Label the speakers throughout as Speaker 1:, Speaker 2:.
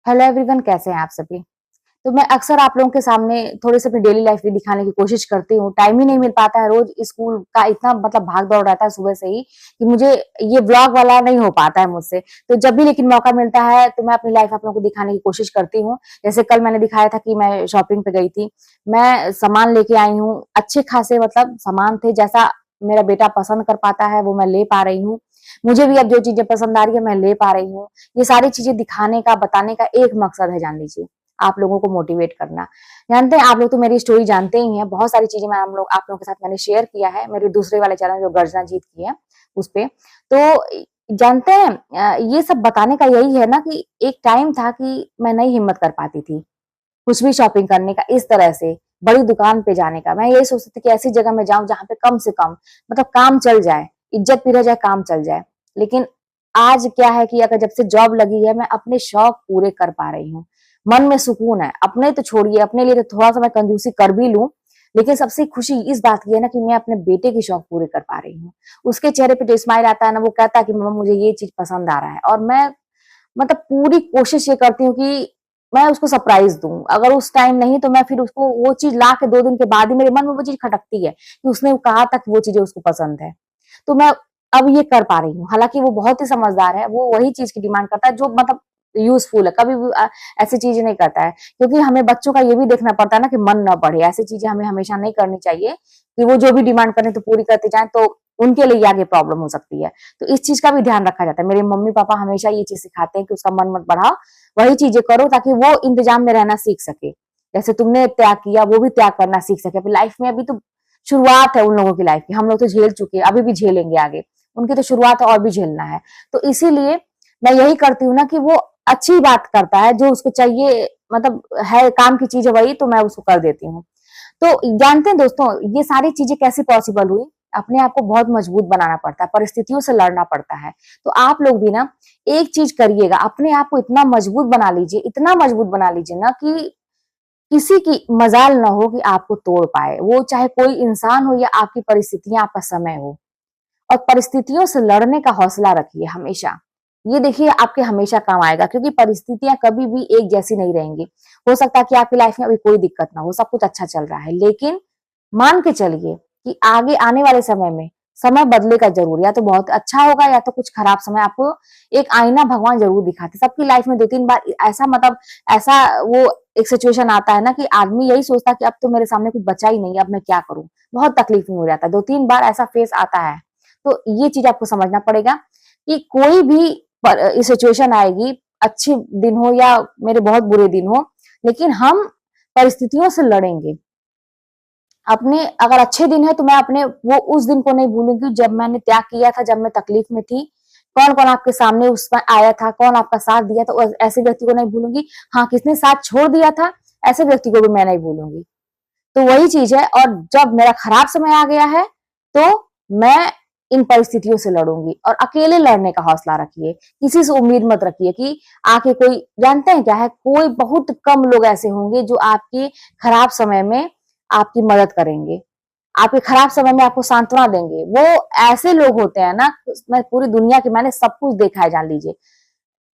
Speaker 1: Hello everyone, कैसे हैं आप सभी। तो मैं अक्सर आप लोगों के सामने थोड़ी सी अपनी डेली लाइफ भी दिखाने की कोशिश करती हूँ। टाइम ही नहीं मिल पाता है, रोज स्कूल का इतना भाग दौड़ रहता है सुबह से ही कि मुझे ये व्लॉग वाला नहीं हो पाता है मुझसे। तो जब भी लेकिन मौका मिलता है तो मैं अपनी लाइफ आप लोगों को दिखाने की कोशिश करती हूँ। जैसे कल मैंने दिखाया था कि मैं शॉपिंग पे गई थी, मैं सामान लेके आई हूँ, अच्छे खासे सामान थे, जैसा मेरा बेटा पसंद कर पाता है वो मैं ले पा रही हूँ। मुझे भी अब जो चीजें पसंद आ रही है मैं ले पा रही हूँ। ये सारी चीजें दिखाने का, बताने का एक मकसद है, जान लीजिए, आप लोगों को मोटिवेट करना। जानते हैं आप लोग तो मेरी स्टोरी जानते ही हैं, बहुत सारी चीजें मैं आप लोगों के साथ मैंने शेयर किया है मेरे दूसरे वाले चैनल जो गर्जना जीत की है उस पे। तो जानते हैं ये सब बताने का यही है ना कि एक टाइम था कि मैं नहीं हिम्मत कर पाती थी कुछ भी शॉपिंग करने का, इस तरह से बड़ी दुकान पे जाने का। मैं यही सोचती थी कि ऐसी जगह में जाऊं जहां पे कम से कम काम चल जाए, इज्जत भी रह जाए, काम चल जाए। लेकिन आज क्या है कि अगर जब से जॉब लगी है मैं अपने शौक पूरे कर पा रही हूँ, मन में सुकून है। अपने तो छोड़िए, अपने लिए तो थोड़ा सा मैं कंजूसी कर भी लूं, लेकिन सबसे खुशी इस बात की है ना कि मैं अपने बेटे की शौक पूरे कर पा रही हूँ। उसके चेहरे पे जो स्माइल आता है ना, वो कहता है कि मम्मा मुझे ये चीज पसंद आ रहा है, और मैं पूरी कोशिश ये करती हूँ कि मैं उसको सरप्राइज दूं। अगर उस टाइम नहीं तो मैं फिर उसको वो चीज ला के 2 दिन के बाद ही मेरे मन में वो चीज खटकती है कि उसने कहा था कि वो चीजें उसको पसंद है। तो मैं अब ये कर पा रही हूँ। हालांकि वो बहुत ही समझदार है, वो वही चीज की डिमांड करता है जो यूजफुल है, कभी भी ऐसी चीजें नहीं करता है। क्योंकि हमें बच्चों का ये भी देखना पड़ता है ना कि मन ना बढ़े, ऐसी चीजें हमें हमेशा नहीं करनी चाहिए कि वो जो भी डिमांड करें तो पूरी करते जाएं, तो उनके लिए आगे प्रॉब्लम हो सकती है। तो इस चीज का भी ध्यान रखा जाता है। मेरे मम्मी पापा हमेशा ये चीज सिखाते हैं कि उसका मन मत बढ़ाओ, वही चीजें करो ताकि वो इंतजाम में रहना सीख सके। जैसे तुमने त्याग किया, वो भी त्याग करना सीख सके अपनी लाइफ में। अभी तो शुरुआत है उन लोगों की लाइफ की, हम लोग तो झेल चुके हैं, अभी भी झेलेंगे आगे। उनकी तो शुरुआत है और भी झेलना है। तो इसीलिए मैं यही करती हूँ ना कि वो अच्छी बात करता है, जो उसको चाहिए, है काम की चीज है वही, तो मैं उसको कर देती हूँ। तो जानते हैं दोस्तों, ये सारी चीजें कैसे पॉसिबल हुई। अपने आप को बहुत मजबूत बनाना पड़ता है, परिस्थितियों से लड़ना पड़ता है। तो आप लोग भी ना एक चीज करिएगा, अपने आप को इतना मजबूत बना लीजिए, इतना मजबूत बना लीजिए ना कि किसी की मजाल ना हो कि आपको तोड़ पाए, वो चाहे कोई इंसान हो या आपकी परिस्थितियां, आपका समय हो। और परिस्थितियों से लड़ने का हौसला रखिए हमेशा। ये देखिए आपके हमेशा काम आएगा, क्योंकि परिस्थितियां कभी भी एक जैसी नहीं रहेंगी। हो सकता है कि आपकी लाइफ में अभी कोई दिक्कत ना हो, सब कुछ अच्छा चल रहा है, लेकिन मान के चलिए कि आगे आने वाले समय में समय बदलेगा जरूर। या तो बहुत अच्छा होगा या तो कुछ खराब समय आपको एक आईना भगवान जरूर दिखाते। सबकी लाइफ में 2-3 बार ऐसा ऐसा वो एक सिचुएशन आता है ना कि आदमी यही सोचता है कि अब तो मेरे सामने कुछ बचा ही नहीं, अब मैं क्या करूं। बहुत तकलीफ में हो जाता है, 2-3 बार ऐसा फेस आता है। तो ये चीज आपको समझना पड़ेगा कि कोई भी सिचुएशन आएगी, अच्छे दिन हो या मेरे बहुत बुरे दिन हो, लेकिन हम परिस्थितियों से लड़ेंगे। अपने अगर अच्छे दिन है तो मैं अपने वो उस दिन को नहीं भूलूंगी जब मैंने त्याग किया था, जब मैं तकलीफ में थी। कौन कौन आपके सामने उसमें आया था, कौन आपका साथ दिया था, ऐसे व्यक्ति को नहीं भूलूंगी। हाँ, किसने साथ छोड़ दिया था, ऐसे व्यक्ति को भी मैं नहीं भूलूंगी। तो वही चीज है। और जब मेरा खराब समय आ गया है तो मैं इन परिस्थितियों से लड़ूंगी। और अकेले लड़ने का हौसला रखिए, किसी से उम्मीद मत रखिए कि आके कोई, जानते हैं क्या है, कोई बहुत कम लोग ऐसे होंगे जो आपके खराब समय में आपकी मदद करेंगे, आपके खराब समय में आपको सांत्वना देंगे। वो ऐसे लोग होते हैं ना, मैं पूरी दुनिया की, मैंने सब कुछ देखा है, जान लीजिए।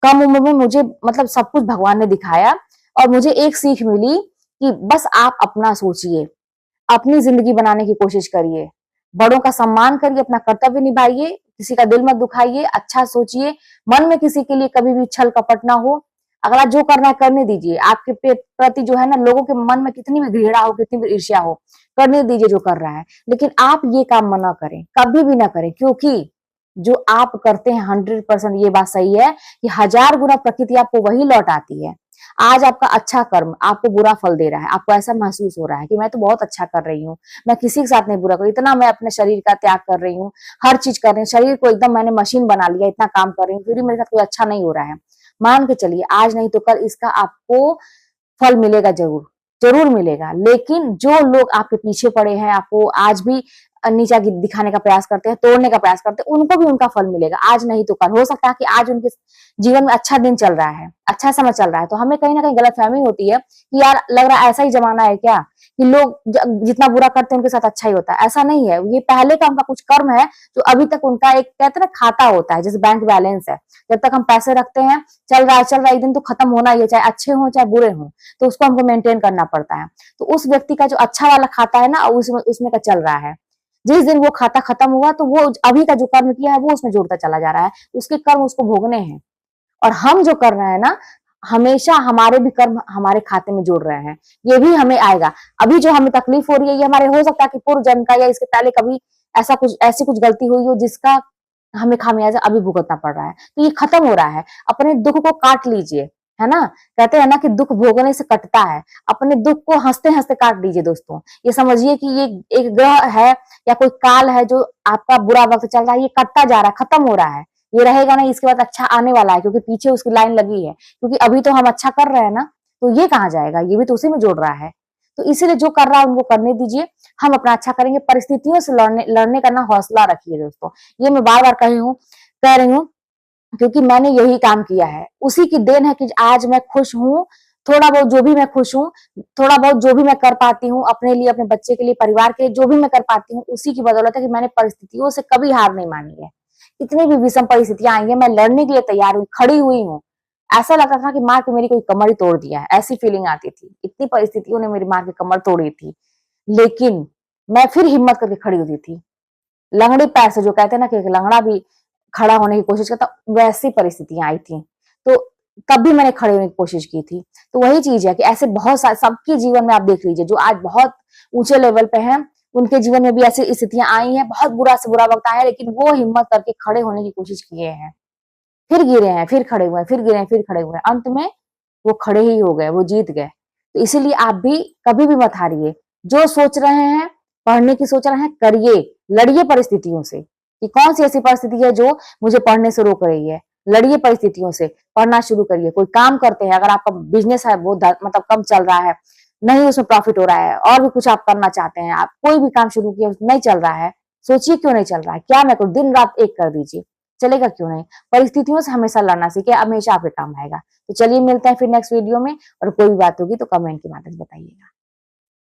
Speaker 1: कम उम्र में मुझे सब कुछ भगवान ने दिखाया, और मुझे एक सीख मिली कि बस आप अपना सोचिए, अपनी जिंदगी बनाने की कोशिश करिए, बड़ों का सम्मान करिए, अपना कर्तव्य निभाइए, किसी का दिल मत दुखाइए, अच्छा सोचिए, मन में किसी के लिए कभी भी छल कपट ना हो। अगला जो करना है करने दीजिए। आपके प्रति जो है ना, लोगों के मन में कितनी भी घृणा हो, कितनी भी ईर्ष्या हो, करने दीजिए जो कर रहा है। लेकिन आप ये काम ना करें, कभी भी ना करें, क्योंकि जो आप करते हैं 100% ये बात सही है कि 1000 गुना प्रकृति आपको वही लौट आती है। आज आपका अच्छा कर्म आपको बुरा फल दे रहा है, आपको ऐसा महसूस हो रहा है कि मैं तो बहुत अच्छा कर रही हूँ, मैं किसी के साथ नहीं बुरा कर रही, इतना मैं अपने शरीर का त्याग कर रही हूँ, हर चीज कर रही हूँ, शरीर को एकदम मैंने मशीन बना लिया, इतना काम कर रही हूँ, फिर भी मेरे साथ कोई अच्छा नहीं हो रहा है। मान के चलिए, आज नहीं तो कल इसका आपको फल मिलेगा, जरूर जरूर मिलेगा। लेकिन जो लोग आपके पीछे पड़े हैं, आपको आज भी नीचा दिखाने का प्रयास करते हैं, तोड़ने का प्रयास करते हैं, उनको भी उनका फल मिलेगा। आज नहीं तो कल हो सकता है कि आज उनके जीवन में अच्छा दिन चल रहा है, अच्छा समय चल रहा है, तो हमें कहीं ना कहीं गलतफहमी होती है कि यार लग रहा है ऐसा ही जमाना है क्या, कि लोग जितना बुरा करते हैं उनके साथ अच्छा ही होता है। ऐसा नहीं है, ये पहले का उनका कुछ कर्म है जो अभी तक उनका एक कहते हैं ना खाता होता है, जैसे बैंक बैलेंस है। जब तक हम पैसे रखते हैं, चल रहा है, एक दिन तो खत्म होना ही है, चाहे अच्छे हो चाहे बुरे हो, तो उसको हमको मेंटेन करना पड़ता है। तो उस व्यक्ति का जो अच्छा वाला खाता है ना, उसमें का चल रहा है। जिस दिन वो खाता खत्म हुआ तो वो अभी का जो कर्म किया है वो उसमें जोड़ता चला जा रहा है, उसके कर्म उसको भोगने हैं। और हम जो कर रहे हैं ना, हमेशा हमारे भी कर्म हमारे खाते में जोड़ रहे हैं, ये भी हमें आएगा। अभी जो हमें तकलीफ हो रही है, ये हमारे हो सकता है कि पूर्व जन्म का या इसके पहले कभी ऐसी कुछ गलती हुई हो जिसका हमें खामियाजा अभी भुगतना पड़ रहा है। तो ये खत्म हो रहा है, अपने दुख को काट लीजिए, है ना। कहते हैं ना कि दुख भोगने से कटता है, अपने दुख को हंसते हंसते काट लीजिए दोस्तों। ये समझिए कि ये एक ग्रह है या कोई काल है जो आपका बुरा वक्त चल रहा है, ये कटता जा रहा है, खत्म हो रहा है, ये रहेगा नहीं, इसके बाद अच्छा आने वाला है, क्योंकि पीछे उसकी लाइन लगी है। क्योंकि अभी तो हम अच्छा कर रहे हैं ना, तो ये कहाँ जाएगा, ये भी तो उसी में जोड़ रहा है। तो इसीलिए जो कर रहा है उनको करने दीजिए, हम अपना अच्छा करेंगे। परिस्थितियों से लड़ने का ना हौसला रखिए दोस्तों। ये मैं बार बार कह रही हूँ, क्योंकि मैंने यही काम किया है। उसी की देन है कि आज मैं खुश हूँ। थोड़ा बहुत जो भी मैं खुश हूँ, थोड़ा बहुत जो भी मैं कर पाती हूँ अपने लिए, अपने बच्चे के लिए, परिवार के लिए जो भी मैं कर पाती हूँ, उसी की बदौलत है कि मैंने परिस्थितियों से कभी हार नहीं मानी है। इतनी भी विषम परिस्थितियां आई है, मैं लड़ने के लिए तैयार हुई, खड़ी हुई हूँ। ऐसा लगता था कि मार के मेरी कोई कमर ही तोड़ दिया है, ऐसी फीलिंग आती थी। इतनी परिस्थितियों ने मेरी मार की कमर तोड़ी थी, लेकिन मैं फिर हिम्मत करके खड़ी होती थी। लंगड़े पैर से, जो कहते हैं ना कि एक लंगड़ा भी खड़ा होने की कोशिश करता, वैसी परिस्थितियां आई थी। तो तब भी मैंने खड़े होने की कोशिश की थी। तो वही चीज है कि ऐसे बहुत सारे सबके जीवन में आप देख लीजिए, जो आज बहुत ऊंचे लेवल पे हैं, उनके जीवन में भी ऐसी स्थितियां आई हैं, बहुत बुरा से बुरा वक्त आया है, लेकिन वो हिम्मत करके खड़े होने की कोशिश किए हैं। फिर गिरे हैं, फिर खड़े हुए हैं, फिर गिरे हैं, फिर खड़े हुए हैं, अंत में वो खड़े ही हो गए, वो जीत गए। तो इसीलिए आप भी कभी भी मत हारिए। जो सोच रहे हैं, पढ़ने की सोच रहे हैं, करिए, लड़िए परिस्थितियों से, कि कौन सी ऐसी परिस्थिति है जो मुझे पढ़ने से रोक रही है। लड़िए परिस्थितियों से, पढ़ना शुरू करिए। कोई काम करते हैं, अगर आपका बिजनेस है वो मतलब कम चल रहा है, नहीं उसमें प्रॉफिट हो रहा है, और भी कुछ आप करना चाहते हैं, आप कोई भी काम शुरू किया नहीं चल रहा है, सोचिए क्यों नहीं चल रहा है, क्या मैं करूं, दिन रात एक कर दीजिए, चलेगा क्यों नहीं। परिस्थितियों से हमेशा लड़ना सीखे, हमेशा आपके काम आएगा। तो चलिए मिलते हैं फिर नेक्स्ट वीडियो में, और कोई भी बात होगी तो कमेंट के माध्यम से बताइएगा।